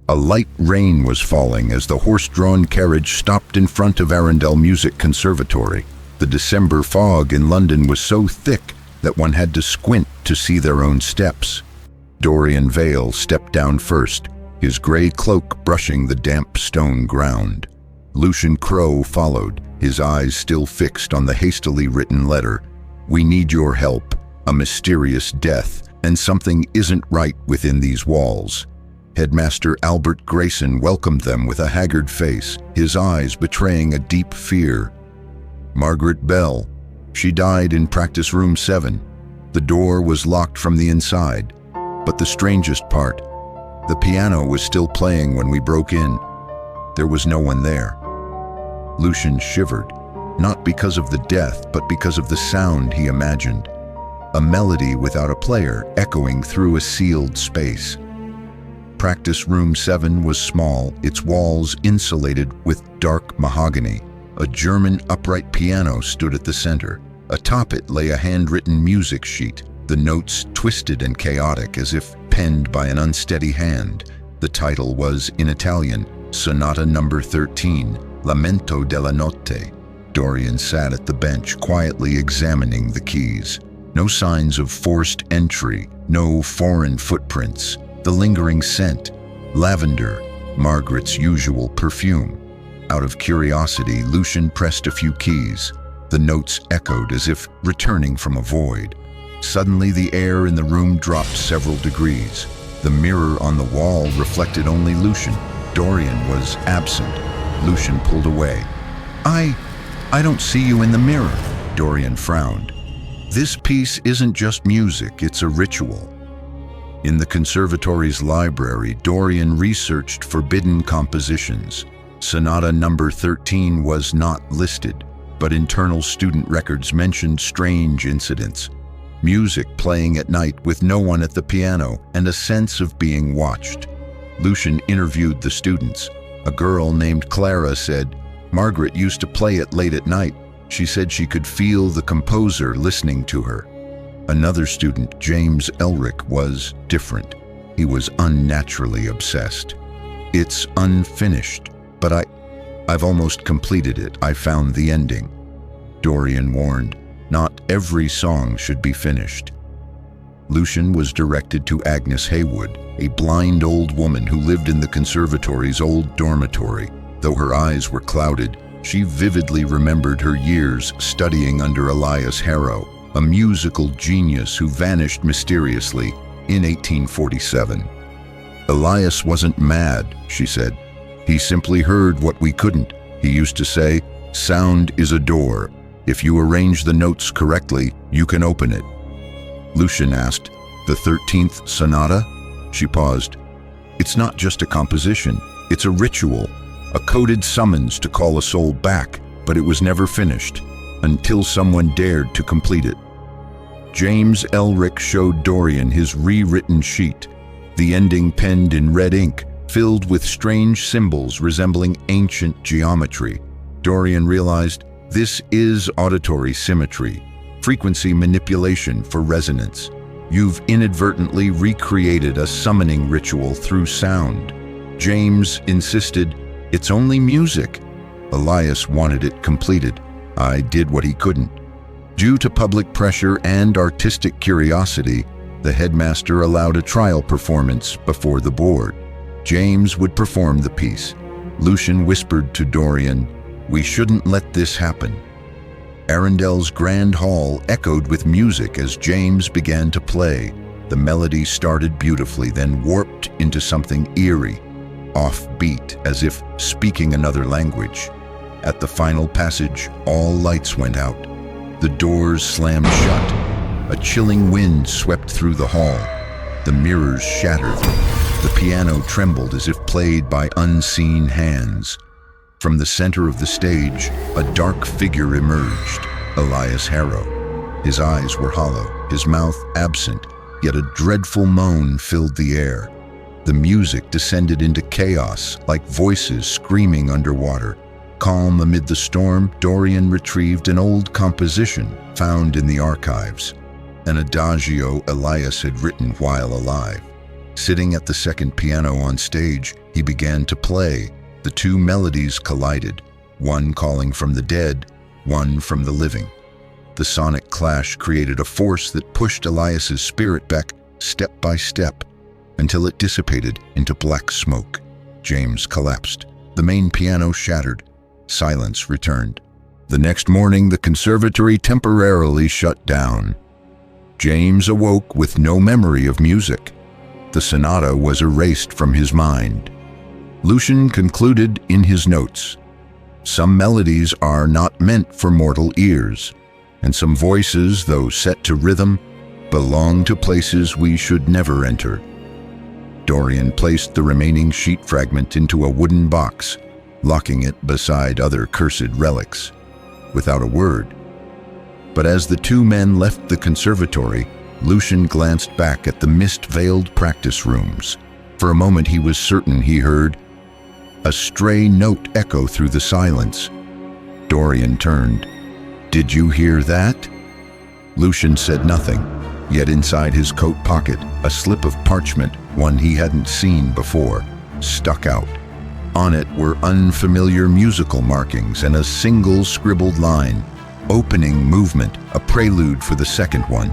A light rain was falling as the horse-drawn carriage stopped in front of Arundel Conservatory. The December fog in London was so thick that one had to squint to see their own steps. Dorian Vale stepped down first, his gray cloak brushing the damp stone ground. Lucien Crowe followed, his eyes still fixed on the hastily written letter. "We need your help. A mysterious death, and something isn't right within these walls." Headmaster Albert Grayson welcomed them with a haggard face, his eyes betraying a deep fear. "Margaret Bell. She died in practice room 7. The door was locked from the inside. But the strangest part, the piano was still playing when we broke in. There was no one there." Lucien shivered, not because of the death, but because of the sound he imagined. A melody without a player echoing through a sealed space. Practice room 7 was small, its walls insulated with dark mahogany. A German upright piano stood at the center. Atop it lay a handwritten music sheet, the notes twisted and chaotic as if penned by an unsteady hand. The title was, in Italian, Sonata No. 13, Lamento della Notte. Dorian sat at the bench, quietly examining the keys. No signs of forced entry, no foreign footprints. The lingering scent, lavender, Margaret's usual perfume. Out of curiosity, Lucien pressed a few keys. The notes echoed as if returning from a void. Suddenly, the air in the room dropped several degrees. The mirror on the wall reflected only Lucien. Dorian was absent. Lucien pulled away. I don't see you in the mirror." Dorian frowned. "This piece isn't just music, it's a ritual." In the conservatory's library, Dorian researched forbidden compositions. Sonata No. 13 was not listed, but internal student records mentioned strange incidents. Music playing at night with no one at the piano and a sense of being watched. Lucien interviewed the students. A girl named Clara said, "Margaret used to play it late at night. She said she could feel the composer listening to her." Another student, James Elric, was different. He was unnaturally obsessed. "It's unfinished, but I've almost completed it. I found the ending." Dorian warned, not every song should be finished. Lucien was directed to Agnes Haywood, a blind old woman who lived in the conservatory's old dormitory. Though her eyes were clouded, she vividly remembered her years studying under Elias Harrow, a musical genius who vanished mysteriously in 1847. "Elias wasn't mad," she said. "He simply heard what we couldn't. He used to say, 'Sound is a door. If you arrange the notes correctly, you can open it.'" Lucien asked, "The 13th Sonata?" She paused. "It's not just a composition. It's a ritual, a coded summons to call a soul back, but it was never finished, until someone dared to complete it." James Elric showed Dorian his rewritten sheet, the ending penned in red ink, filled with strange symbols resembling ancient geometry. Dorian realized, this is auditory symmetry, frequency manipulation for resonance. You've inadvertently recreated a summoning ritual through sound. James insisted, "It's only music." Elias wanted it completed. I did what he couldn't. Due to public pressure and artistic curiosity, the headmaster allowed a trial performance before the board. James would perform the piece. Lucien whispered to Dorian, "We shouldn't let this happen." Arundel's grand hall echoed with music as James began to play. The melody started beautifully, then warped into something eerie, offbeat, as if speaking another language. At the final passage, all lights went out. The doors slammed shut. A chilling wind swept through the hall. The mirrors shattered. The piano trembled as if played by unseen hands. From the center of the stage, a dark figure emerged, Elias Harrow. His eyes were hollow, his mouth absent, yet a dreadful moan filled the air. The music descended into chaos, like voices screaming underwater. Calm amid the storm, Dorian retrieved an old composition found in the archives, an adagio Elias had written while alive. Sitting at the second piano on stage, he began to play. The two melodies collided, one calling from the dead, one from the living. The sonic clash created a force that pushed Elias's spirit back step by step until it dissipated into black smoke. James collapsed. The main piano shattered. Silence returned. The next morning, the conservatory temporarily shut down. James awoke with no memory of music. The sonata was erased from his mind. Lucien concluded in his notes, "Some melodies are not meant for mortal ears, and some voices, though set to rhythm, belong to places we should never enter." Dorian placed the remaining sheet fragment into a wooden box, locking it beside other cursed relics, without a word. But as the two men left the conservatory, Lucien glanced back at the mist-veiled practice rooms. For a moment he was certain he heard a stray note echo through the silence. Dorian turned. "Did you hear that?" Lucien said nothing, yet inside his coat pocket, a slip of parchment, one he hadn't seen before, stuck out. On it were unfamiliar musical markings and a single scribbled line, "Opening movement, a prelude for the second one."